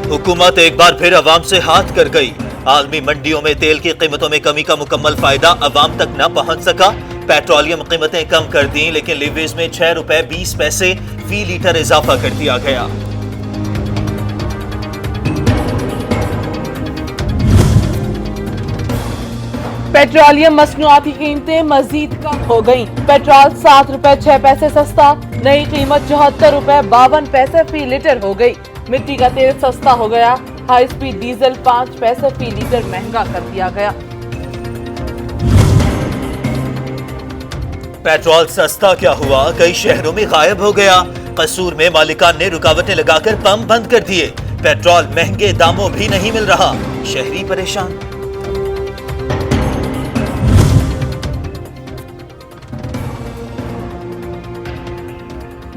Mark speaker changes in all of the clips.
Speaker 1: हुकूमत एक बार फिर अवाम से हाथ कर गई। आलमी मंडियों में तेल की कीमतों में कमी का मुकम्मल फायदा अवाम तक न पहुंच सका। पेट्रोलियम कीमतें कम कर दी, लेकिन लीवरेज में 6 रुपए 20 पैसे फी लीटर इजाफा कर दिया गया।
Speaker 2: पेट्रोलियम मसनूआत की कीमतें मजीद कम हो गईं। पेट्रोल 7 रुपए 6 पैसे सस्ता, नई कीमत 74 रुपए 52 पैसे फी लीटर हो गई। मिट्टी का तेल सस्ता हो गया। हाई स्पीड डीजल 5 पैसे फी लीटर महंगा कर दिया गया।
Speaker 1: पेट्रोल सस्ता क्या हुआ, कई शहरों में गायब हो गया। कसूर में मालिकान ने रुकावटें लगाकर पंप बंद कर दिए। पेट्रोल महंगे दामों भी नहीं मिल रहा, शहरी परेशान।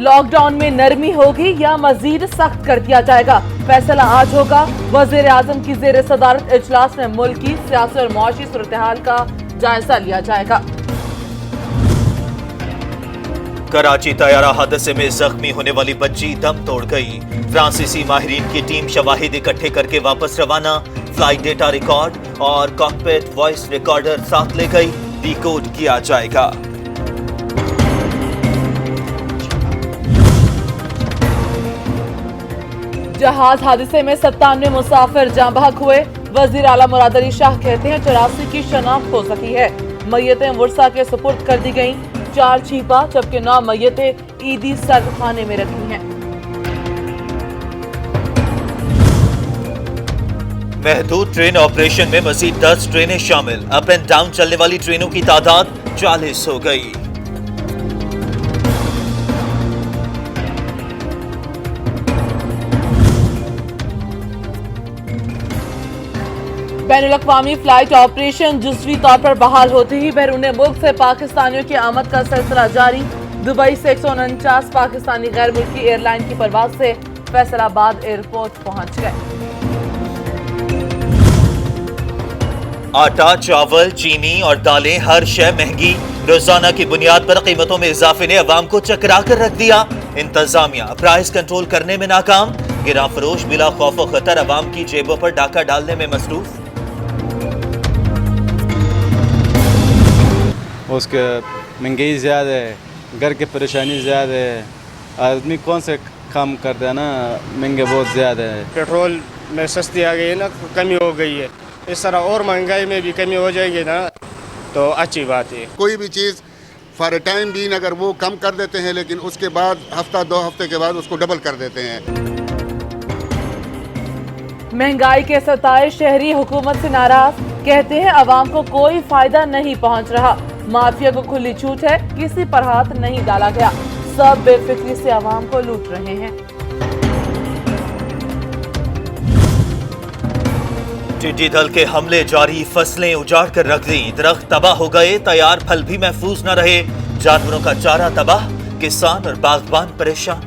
Speaker 2: लॉकडाउन में नरमी होगी या मजीद सख्त कर दिया जाएगा, फैसला आज होगा। वजीर आजम की जेर सदारत इजलास में मुल्क की सियासी और मुआशी सूरत-ए-हाल का जायजा लिया जाएगा।
Speaker 1: कराची तैयारा हादसे में जख्मी होने वाली बच्ची दम तोड़ गई। फ्रांसीसी माहिरीन की टीम शवाहिद इकट्ठे करके वापस रवाना। फ्लाइट डेटा रिकॉर्ड और कॉकपिट वॉइस रिकॉर्डर साथ ले गई, डिकोड किया जाएगा।
Speaker 2: जहाज हादसे में 97 मुसाफिर जाँ बहक हुए। वजीर आला मुराद अली शाह कहते हैं 84 की शनाख्त हो सकी है। मैयतें वर्सा के सुपुर्द कर दी गईं। 4 छीपा जबकि 9 मैयतें ईदी सर्दखाने में रखी हैं।
Speaker 1: महदूद ट्रेन ऑपरेशन में मजीद 10 ट्रेनें शामिल। अप एंड डाउन चलने वाली ट्रेनों की तादाद 40 हो गई।
Speaker 2: बैनुल-अक़वामी फ्लाइट ऑपरेशन जुज़वी तौर पर बहाल होते ही बैरून मुल्क से पाकिस्तानियों की आमद का सिलसिला जारी। दुबई से 149 पाकिस्तानी गैर मुल्की एयरलाइन की परवाज से फैसलाबाद एयरपोर्ट पहुंच गए।
Speaker 1: आटा, चावल, चीनी और दालें हर शय महंगी। रोजाना की बुनियाद पर कीमतों में इजाफे ने अवाम को चकरा कर रख दिया। इंतजामिया प्राइस कंट्रोल करने में नाकाम। गिरा फरोश बिला खौफ व खतर अवाम की जेबों पर डाका डालने में मसरूफ।
Speaker 3: उसके महंगाई ज़्यादा है, घर की परेशानी ज़्यादा है, आदमी कौन से काम करता है ना, महंगे बहुत ज़्यादा है।
Speaker 4: पेट्रोल में सस्ती आ गई है ना, कमी हो गई है। इस तरह और महंगाई में भी कमी हो जाएगी ना तो अच्छी बात है।
Speaker 5: कोई भी चीज़ फॉर टाइम बीन अगर वो कम कर देते हैं, लेकिन उसके बाद हफ्ता 2 हफ्ते के बाद उसको डबल कर देते हैं।
Speaker 2: महंगाई के सताए शहरी हुकूमत से नाराज, कहते हैं अवाम को कोई फायदा नहीं पहुंच रहा। माफिया को खुली छूट है, किसी पर हाथ नहीं डाला गया। सब बेफिक्री से अवाम को लूट रहे हैं।
Speaker 1: टिड्डी दल के हमले जारी, फसलें उजाड़ कर रख दी। दरख्त तबाह हो गए, तैयार फल भी महफूज न रहे। जानवरों का चारा तबाह, किसान और बागबान परेशान।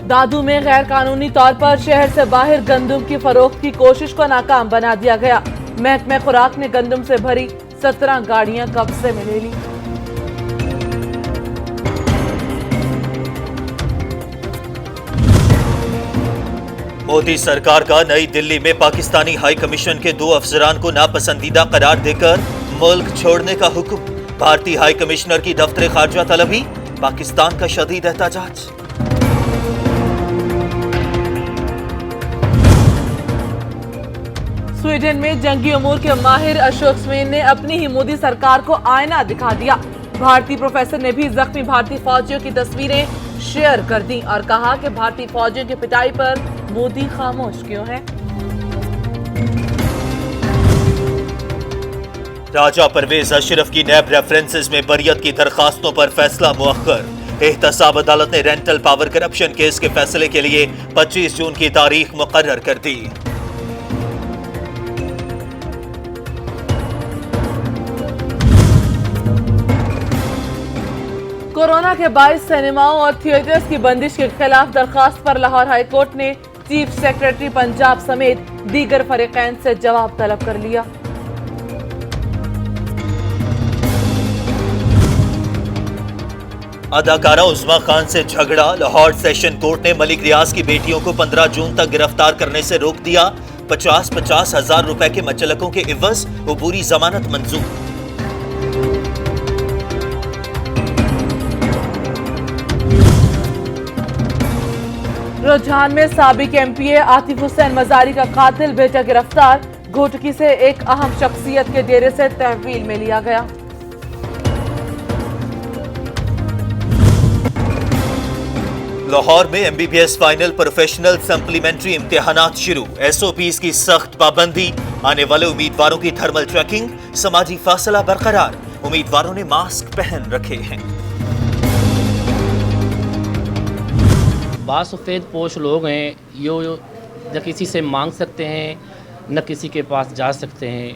Speaker 2: दादू में गैर कानूनी तौर पर शहर से बाहर गंदम की फरोख्त की कोशिश को नाकाम बना दिया गया। महकमे खुराक ने गंदम से भरी 17 गाड़ियां कब्जे में ले ली।
Speaker 1: मोदी सरकार का नई दिल्ली में पाकिस्तानी हाई कमीशन के 2 अफसरान को नापसंदीदा करार देकर मुल्क छोड़ने का हुक्म। भारतीय हाई कमिश्नर की दफ्तर खारजा तलबी, पाकिस्तान का शदीद एहतजाज।
Speaker 2: स्वीडन में जंगी उमूर के माहिर अशोक स्वेन ने अपनी ही मोदी सरकार को आईना दिखा दिया। भारतीय प्रोफेसर ने भी जख्मी भारतीय फौजियों की तस्वीरें शेयर कर दी और कहा कि भारतीय फौजियों की पिटाई पर मोदी खामोश क्यों है।
Speaker 1: राजा परवेज अशरफ की नैब रेफरेंसेस में बरियत की दरखास्तों पर फैसला मुअख्खर। एहतसाब अदालत ने रेंटल पावर करप्शन केस के फैसले के लिए 25 जून की तारीख मुकर्रर कर दी।
Speaker 2: कोरोना के बायस सिनेमाओं और थिएटर्स की बंदिश के खिलाफ दरखास्त पर लाहौर हाई कोर्ट ने चीफ सेक्रेटरी पंजाब समेत दीगर फरीकैन से जवाब तलब कर लिया।
Speaker 1: अदाकारा उस्मा खान से झगड़ा, लाहौर सेशन कोर्ट ने मलिक रियाज की बेटियों को 15 जून तक गिरफ्तार करने से रोक दिया। 50-50 हजार रुपए के मचलकों के इवज अबूरी जमानत मंजूर।
Speaker 2: रुझान में साबिक एमपीए आतिफ हुसैन मजारी का कातिल बेटा गिरफ्तार। घोटकी से एक अहम शख्सियत के डेरे से तहवील में लिया गया।
Speaker 1: लाहौर में एमबीबीएस फाइनल प्रोफेशनल सप्लीमेंट्री इम्तिहानात शुरू। एसओपीज की सख्त पाबंदी, आने वाले उम्मीदवारों की थर्मल चेकिंग, समाजी फासला बरकरार। उम्मीदवारों ने मास्क पहन रखे हैं।
Speaker 6: बासफेद पोश लोग हैं, यो न किसी से मांग सकते हैं न किसी के पास जा सकते हैं।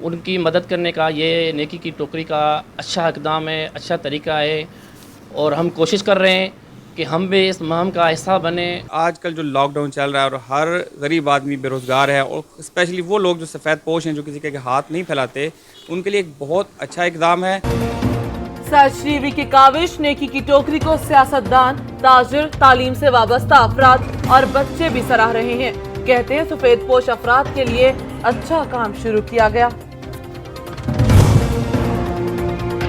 Speaker 6: उनकी मदद करने का ये नेकी की टोकरी का अच्छा इक़दाम है, अच्छा तरीका है और हम कोशिश कर रहे हैं कि हम भी इस मुहिम का हिस्सा बने।
Speaker 7: आजकल जो लॉकडाउन चल रहा है और हर गरीब आदमी बेरोज़गार है और स्पेशली वो लोग जो सफ़ेद पोश हैं, जो किसी के हाथ नहीं फैलाते, उनके लिए एक बहुत अच्छा इक़दाम है।
Speaker 2: सरश्रीवी की काविश, नेकी की टोकरी को सियासतदान, ताजिर, तालीम से वाबस्ता अफराद और बच्चे भी सराह रहे हैं। कहते हैं सफेद पोश अफराद के लिए अच्छा काम शुरू किया गया।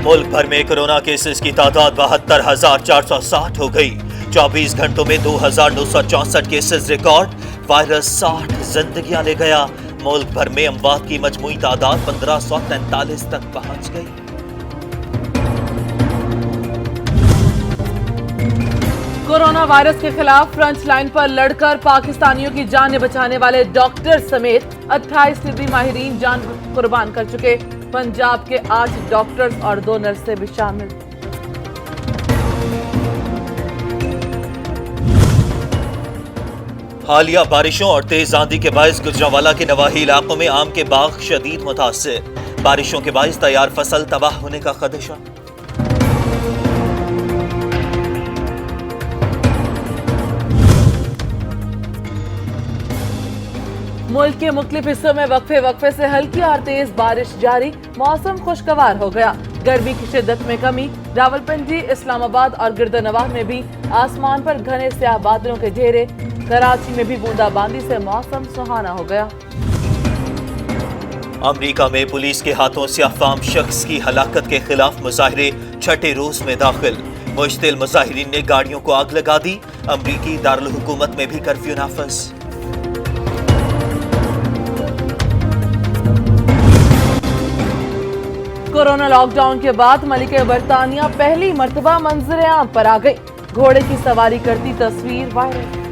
Speaker 1: मुल्क भर में कोरोना केसेस की तादाद 72,460 हो गई। 24 घंटों में 2,964 केसेस रिकॉर्ड। वायरस 60 जिंदगियां ले गया। मुल्क भर में अमवात की मजमूई तादाद 1543 तक पहुंच गई।
Speaker 2: कोरोना वायरस के खिलाफ फ्रंट लाइन पर लड़कर पाकिस्तानियों की जानें बचाने वाले डॉक्टर समेत 28 तिब्बी माहिरीन जान कुर्बान कर चुके। पंजाब के 8 डॉक्टर्स और 2 नर्सें भी शामिल।
Speaker 1: हालिया बारिशों और तेज आंधी के बायस गुजरांवाला के नवाही इलाकों में आम के बाग शदीद मुतासिर। बारिशों के बायस तैयार फसल तबाह होने का खदशा।
Speaker 2: मुल्क के मुख्तलिफ हिस्सों में वक्फे से हल्की और तेज बारिश जारी। मौसम खुशगवार हो गया। गर्मी की शिद्दत में कमी। रावलपिंडी, इस्लामाबाद और गिरदनवाह में भी आसमान पर घने स्याह बादलों के घेरे। कराची में भी बूंदाबांदी से मौसम सुहाना हो गया।
Speaker 1: अमेरिका में पुलिस के हाथों स्याहफाम शख्स की हलाकत के खिलाफ मुजाहिरे छठे रोज में दाखिल। मुश्तिल मुजाहिरीन ने गाड़ियों को आग लगा दी। अमरीकी दारुल हुकूमत में भी कर्फ्यू नाफिज।
Speaker 2: कोरोना लॉकडाउन के बाद मलिके बरतानिया पहली मर्तबा मंजर आम पर आ गई। घोड़े की सवारी करती तस्वीर वायरल।